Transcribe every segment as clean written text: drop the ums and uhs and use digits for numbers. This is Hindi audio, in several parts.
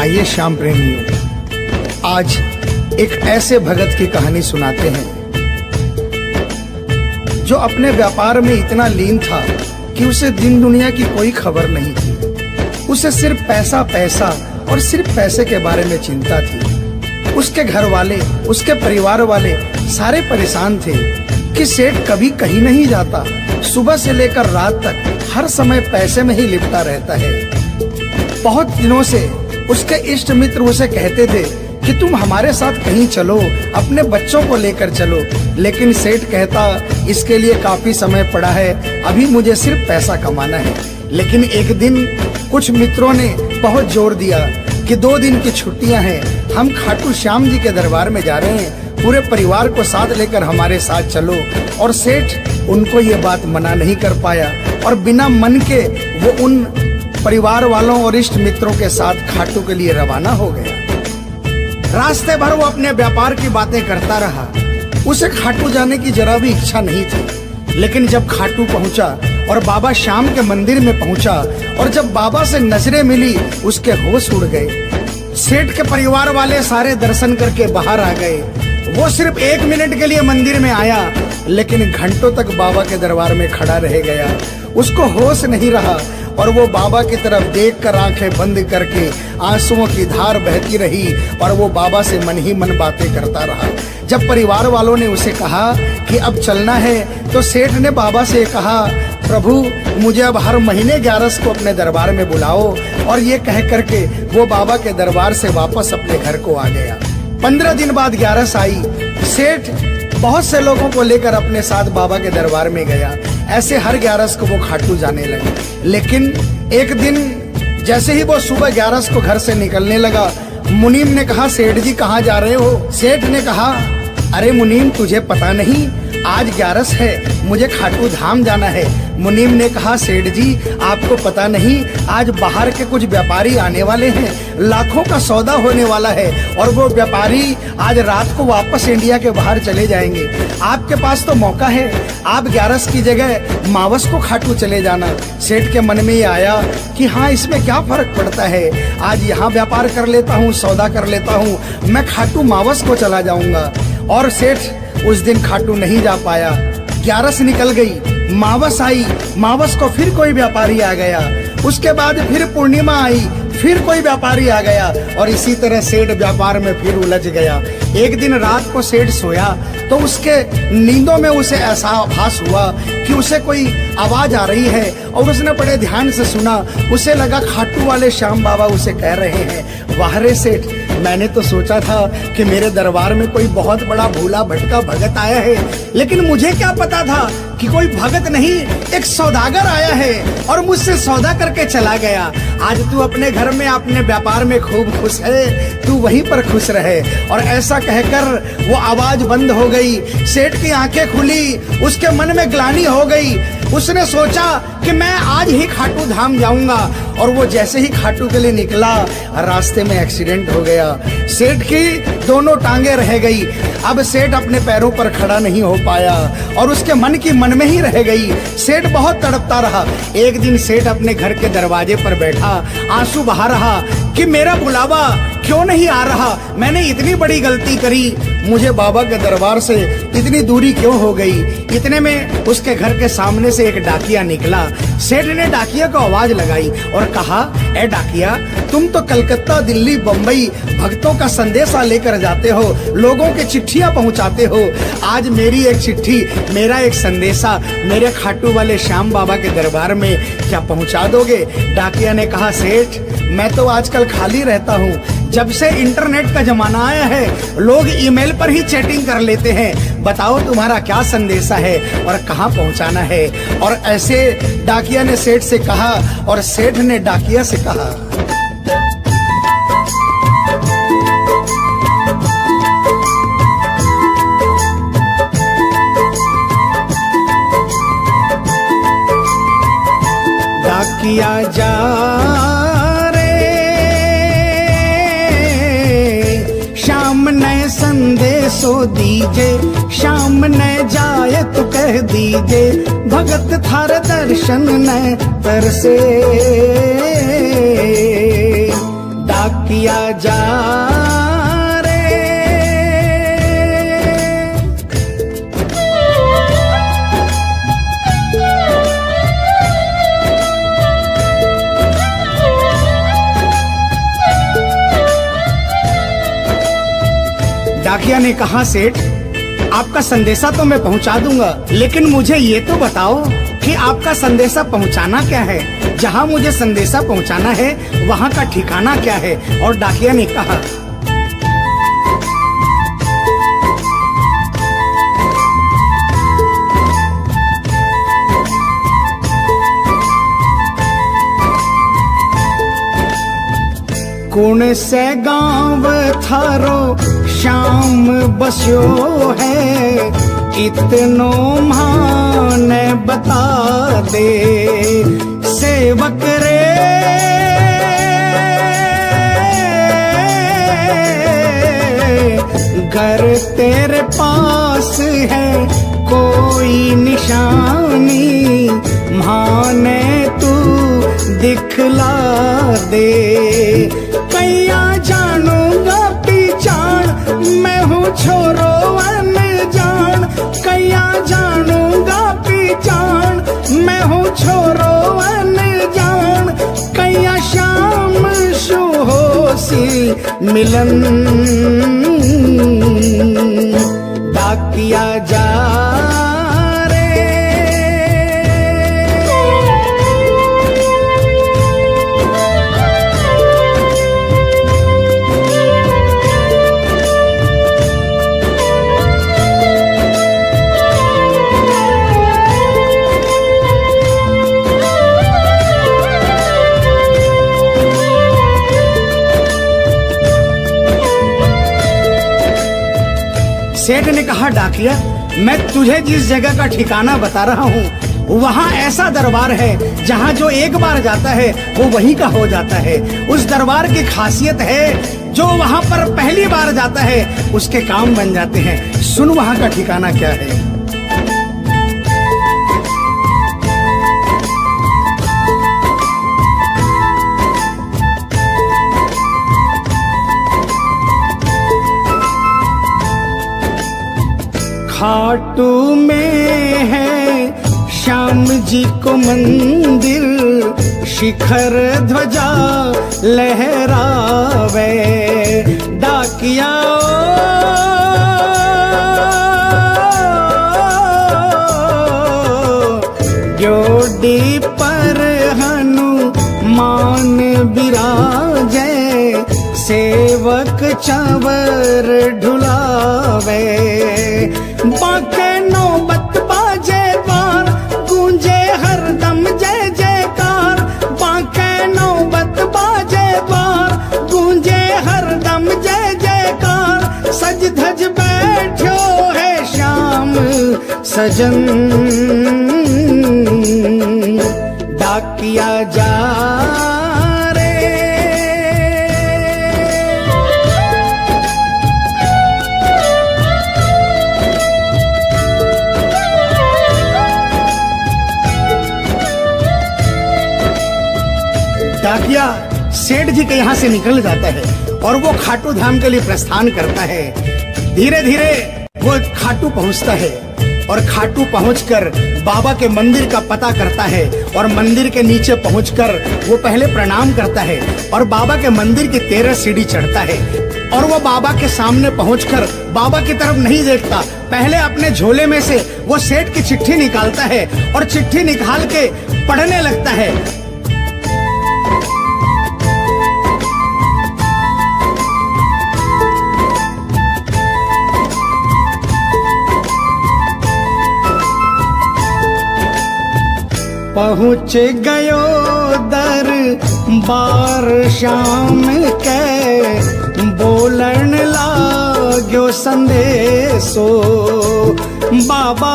आइए श्याम प्रेमियों, आज एक ऐसे भगत की कहानी सुनाते हैं जो अपने व्यापार में इतना लीन था कि उसे दिन दुनिया की कोई खबर नहीं थी। उसे सिर्फ पैसा पैसा और सिर्फ पैसे के बारे में चिंता थी। उसके घर वाले, उसके परिवार वाले सारे परेशान थे कि सेठ कभी कहीं नहीं जाता, सुबह से लेकर रात तक हर समय पैसे में ही लिपटा रहता है। बहुत दिनों से उसके इष्ट मित्र उसे कहते थे कि तुम हमारे साथ कहीं चलो, अपने बच्चों को लेकर चलो, लेकिन सेठ कहता इसके लिए काफी समय पड़ा है, अभी मुझे सिर्फ पैसा कमाना है। लेकिन एक दिन कुछ मित्रों ने बहुत जोर दिया कि 2 दिन की छुट्टियां हैं, हम खाटू श्याम जी के दरबार में जा रहे हैं, पूरे परिवार को साथ लेकर हमारे साथ चलो। और सेठ उनको ये बात मना नहीं कर पाया और बिना मन के वो उन परिवार वालों और इष्ट मित्रों के साथ खाटू के लिए रवाना हो गया। रास्ते भर वो अपने व्यापार की बातें करता रहा। उसे खाटू जाने की जरा भी इच्छा नहीं थी। लेकिन जब खाटू पहुंचा और बाबा श्याम के मंदिर में पहुंचा और जब बाबा से नजरें मिली, उसके होश उड़ गए। सेठ के परिवार वाले सारे दर्शन करके बाहर आ गए। वो सिर्फ 1 मिनट के लिए मंदिर में आया, लेकिन घंटों तक बाबा के दरबार में खड़ा रह गया। उसको होश नहीं रहा और वो बाबा की तरफ देखकर आंखें बंद करके आंसुओं की धार बहती रही और वो बाबा से मन ही मन बातें करता रहा। जब परिवार वालों ने उसे कहा कि अब चलना है, तो सेठ ने बाबा से कहा, प्रभु मुझे अब हर महीने 11 को अपने दरबार में बुलाओ। और ये कह करके वो बाबा के दरबार से वापस अपने घर को आ गया। 15 दिन बाद 11 आई। सेठ बहुत से लोगों को लेकर अपने साथ बाबा के दरबार में गया। ऐसे हर 11 को वो खाटू जाने लगे। लेकिन एक दिन जैसे ही वो सुबह 11 को घर से निकलने लगा, मुनीम ने कहा, सेठ जी कहाँ जा रहे हो? सेठ ने कहा, अरे मुनीम तुझे पता नहीं, आज 11 है, मुझे खाटू धाम जाना है। मुनीम ने कहा, सेठ जी आपको पता नहीं, आज बाहर के कुछ व्यापारी आने वाले हैं, लाखों का सौदा होने वाला है और वो व्यापारी आज रात को वापस इंडिया के बाहर चले जाएंगे। आपके पास तो मौका है, आप 11 की जगह मावस को खाटू चले जाना। सेठ के मन में ये आया कि हाँ, इसमें क्या फर्क पड़ता है, आज यहाँ व्यापार कर लेता हूँ, सौदा कर लेता हूँ, मैं खाटू मावस को चला जाऊंगा। और सेठ उस दिन खाटू नहीं जा पाया। 11 निकल गई, मावस आई, मावस को फिर कोई व्यापारी आ गया। उसके बाद फिर पूर्णिमा आई, फिर कोई व्यापारी आ गया और इसी तरह सेठ व्यापार में फिर उलझ गया। एक दिन रात को सेठ सोया तो उसके नींदों में उसे ऐसा आभास हुआ कि उसे कोई आवाज आ रही है और उसने बड़े ध्यान से सुना। उसे लगा खाटू वाले श्याम बाबा उसे कह रहे हैं, वाह रे सेठ, मैंने तो सोचा था कि मेरे दरबार में कोई बहुत बड़ा भूला भटका भगत आया है, लेकिन मुझे क्या पता था कि कोई भगत नहीं, एक सौदागर आया है और मुझसे सौदा करके चला गया। आज तू अपने घर में, अपने व्यापार में खूब खुश है, तू वहीं पर खुश रहे। और ऐसा कहकर वो आवाज बंद हो गई। सेठ की आंखें खुली, उसके मन में ग्लानि हो गई। उसने सोचा कि मैं आज ही खाटू धाम जाऊंगा और वो जैसे ही खाटू के लिए निकला, रास्ते में एक्सीडेंट हो गया। सेठ की दोनों टांगे रह गई। अब सेठ अपने पैरों पर खड़ा नहीं हो पाया और उसके मन की मन में ही रह गई। सेठ बहुत तड़पता रहा। एक दिन सेठ अपने घर के दरवाजे पर बैठा, आंसू बहा रहा कि मेरा बुलावा क्यों नहीं आ रहा, मैंने इतनी बड़ी गलती करी, मुझे बाबा के दरबार से इतनी दूरी क्यों हो गई। इतने में उसके घर के सामने से एक डाकिया निकला। सेठ ने डाकिया को आवाज लगाई और कहा, ए डाकिया, तुम तो कलकत्ता, दिल्ली, बम्बई भक्तों का संदेशा लेकर जाते हो, लोगों के चिट्ठियां पहुंचाते हो। आज मेरी एक चिट्ठी, मेरा एक संदेशा मेरे खाटू वाले श्याम बाबा के दरबार में क्या पहुंचा दोगे? डाकिया ने कहा, सेठ मैं तो आजकल खाली रहता हूँ, जब से इंटरनेट का जमाना आया है लोग ईमेल पर ही चैटिंग कर लेते हैं, बताओ तुम्हारा क्या संदेशा है और कहाँ पहुँचाना है। और ऐसे डाकिया ने सेठ से कहा और सेठ ने डाकिया से कहा, डाकिया जा नए संदेशो दीजे, शाम न जाए तो कह दीजे, भगत थार दर्शन न तरसे। डाकिया डाकिया ने कहा, सेठ आपका संदेशा तो मैं पहुंचा दूंगा, लेकिन मुझे ये तो बताओ कि आपका संदेशा पहुंचाना क्या है। जहां मुझे संदेशा पहुंचाना है वहां का ठिकाना क्या है। और डाकिया ने कहा, कौन से गांव थारो शाम बस्यो है, इतनो माने बता दे सेवक रे। घर तेरे पास है कोई निशानी, माने तू दिखला दे। कैया जानूंगा पहचान, मैं हूँ छोरो अनजान। कैया जानूंगा पहचान, मैं हूँ छोरो अनजान। कैया शाम शु होसी मिलन, डाकिया जा सेठ ने कहा, डाकिया मैं तुझे जिस जगह का ठिकाना बता रहा हूँ वहाँ ऐसा दरबार है जहाँ जो एक बार जाता है वो वहीं का हो जाता है। उस दरबार की खासियत है जो वहाँ पर पहली बार जाता है उसके काम बन जाते हैं। सुन वहाँ का ठिकाना क्या है। खाटू में है श्याम जी को मंदिर, शिखर ध्वजा लहरावे। डाकिया जोड़ी पर हनुमान बिराजे, सेवक चंवर ढुलावे। बाके नौबत बाजे द्वार, गूंजे हरदम जय जयकार। बाके नौबत बाजे द्वार, गूंजे हरदम जय जयकार। सज धज बैठो है श्याम सजन, डाकिया जा डाकिया सेठ जी के यहाँ से निकल जाता है और वो खाटू धाम के लिए प्रस्थान करता है। धीरे धीरे वो खाटू पहुँचता है और खाटू पहुंचकर बाबा के मंदिर का पता करता है और मंदिर के नीचे पहुंचकर वो पहले प्रणाम करता है और बाबा के मंदिर की 13 सीढ़ी चढ़ता है। और वो बाबा के सामने पहुंचकर बाबा की तरफ नहीं देखता, पहले अपने झोले में से वो सेठ की चिट्ठी निकालता है और चिट्ठी निकाल के पढ़ने लगता है। पहुँच गयो दरबार श्याम के, बोलन लाग्यो संदेशो। बाबा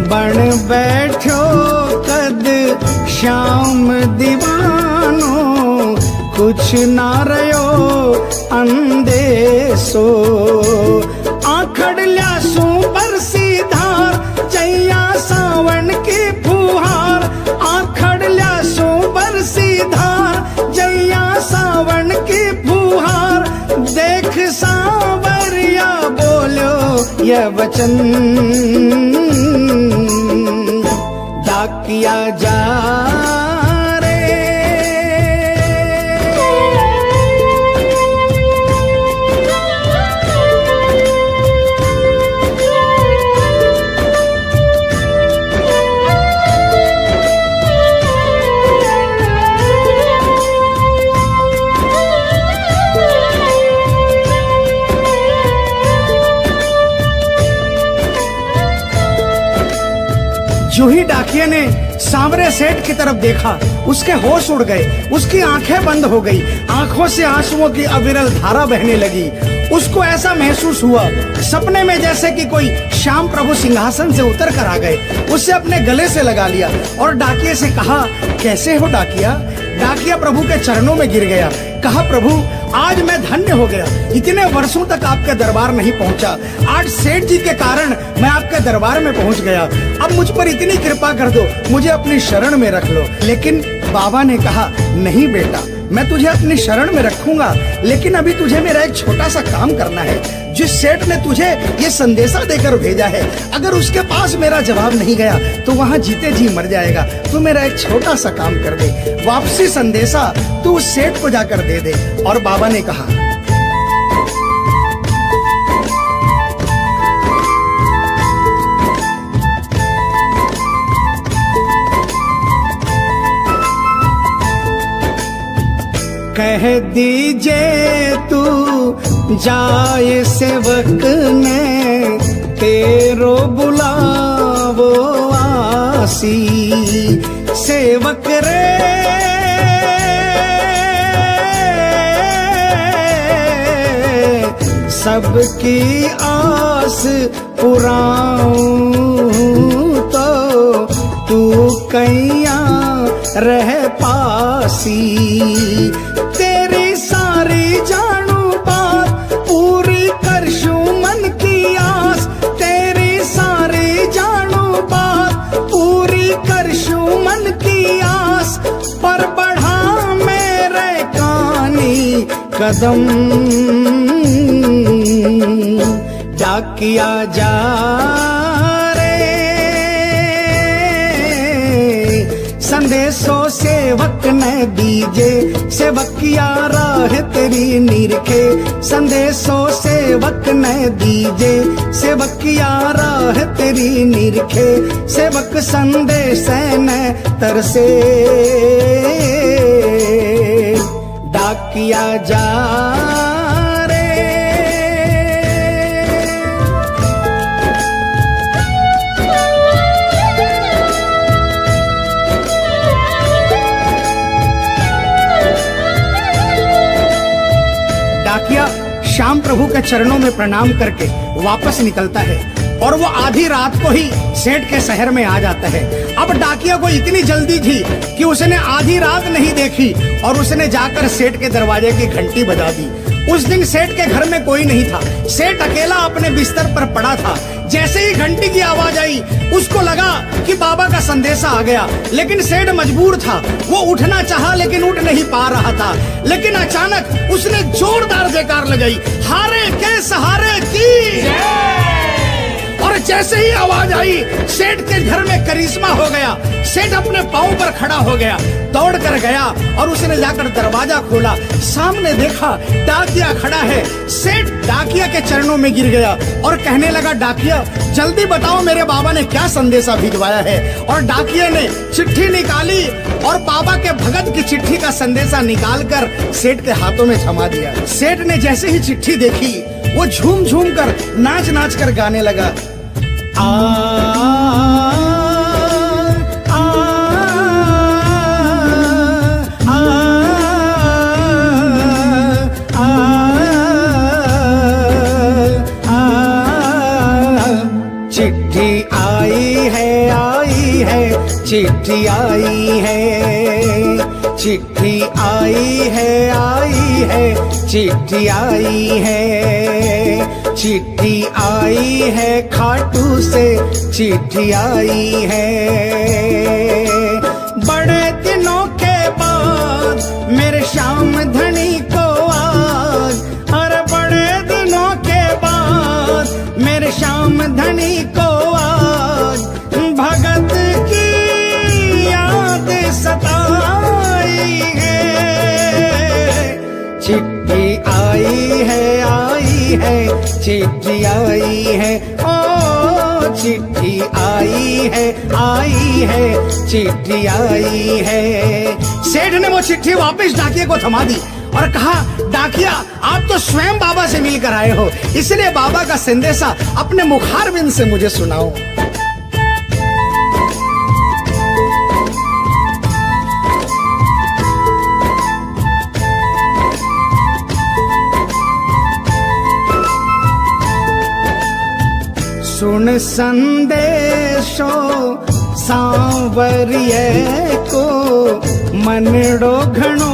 बन बैठो कद श्याम दीवानो, कुछ ना रयो अंदेशो। आखड़ ल्यासू बरसी धार, जैया सावन की फुहार। आखड़ ल्यासू बरसी धार, जैया सावन की फुहार। देख सांवरिया बोलो ये वचन, डाकिया जा रे। जो ही डाकिया ने सांवरे सेठ की तरफ देखा, उसके होश उड़ गए, उसकी आंखें बंद हो गई, आंखों से आंसुओं की अविरल धारा बहने लगी। उसको ऐसा महसूस हुआ सपने में जैसे कि कोई श्याम प्रभु सिंहासन से उतर कर आ गए। उसे अपने गले से लगा लिया और डाकिया से कहा, कैसे हो डाकिया? डाकिया प्रभु के चरणों में गिर गया, कहा, प्रभु आज मैं धन्य हो गया, इतने वर्षों तक आपके दरबार नहीं पहुंचा, आज सेठ जी के कारण मैं आपके दरबार में पहुंच गया। अब मुझ पर इतनी कृपा कर दो, मुझे अपनी शरण में रख लो। लेकिन बाबा ने कहा, नहीं बेटा, मैं तुझे अपनी शरण में रखूंगा, लेकिन अभी तुझे मेरा एक छोटा सा काम करना है। जिस सेठ ने तुझे ये संदेशा देकर भेजा है, अगर उसके पास मेरा जवाब नहीं गया तो वहाँ जीते जी मर जाएगा। तू मेरा एक छोटा सा काम कर दे, वापसी संदेशा तू उस सेठ को जाकर दे दे। और बाबा ने कहा, कह दीजिए तू जाए सेवक ने तेरो बुलावो आसी। सेवक रे सबकी आस पुराऊं तो तू कैया रह पासी। तेरी सारी जानू बात पूरी करशू मन की आस। तेरी सारी जानू बात पूरी करशू मन की आस। पर बढ़ा मेरे कानी कदम डाकिया जा संदेशो सेवक ने दीजे। सेवकिया राह तेरी निरखे। संदेशो सेवक ने दीजे। सेवकिया राह तेरी निरखे। सेवक संदेश न तरसे डाकिया जा डाकिया श्याम प्रभु के चरणों में प्रणाम करके वापस निकलता है और वो आधी रात को ही सेठ के शहर में आ जाता है। अब डाकिया को इतनी जल्दी थी कि उसने आधी रात नहीं देखी और उसने जाकर सेठ के दरवाजे की घंटी बजा दी। उस दिन सेठ के घर में कोई नहीं था। सेठ अकेला अपने बिस्तर पर पड़ा था। जैसे ही घंटी की आवाज आई उसको लगा कि बाबा का संदेशा आ गया, लेकिन सेठ मजबूर था। वो उठना चाहा लेकिन उठ नहीं पा रहा था। लेकिन अचानक उसने जोरदार जयकार लगाई, हारे के सहारे की। और जैसे ही आवाज आई सेठ के घर में करिश्मा हो गया। सेठ अपने पांव पर खड़ा हो गया, दौड़ कर गया और उसने जाकर दरवाजा खोला। सामने देखा डाकिया खड़ा है। सेठ डाकिया के चरणों में गिर गया और कहने लगा, डाकिया जल्दी बताओ मेरे बाबा ने क्या संदेशा भिजवाया है। और डाकिया ने चिट्ठी निकाली और बाबा के भगत की चिट्ठी का संदेशा निकालकर सेठ के हाथों में थमा दिया। सेठ ने जैसे ही चिट्ठी देखी वो झूम झूम कर नाच नाच कर गाने लगा, चिट्ठी आई है, चिट्ठी आई है, चिट्ठी आई है, चिट्ठी आई है, चिट्ठी आई है, खाटू से चिट्ठी आई है। बड़े दिनों के बाद मेरे श्याम धनी को आज, अरे बड़े दिनों के बाद मेरे श्याम धनी को आज भगत की याद सताई है। चिट्ठी आई है, चिट्ठी आई है, ओ चिट्ठी आई है, चिट्ठी आई है। सेठ ने वो चिट्ठी वापस डाकिया को थमा दी और कहा, डाकिया आप तो स्वयं बाबा से मिलकर आए हो, इसलिए बाबा का संदेशा अपने मुखारबिंद से मुझे सुनाओ। गुण संदेशो सांवरिये को मनड़ो घणो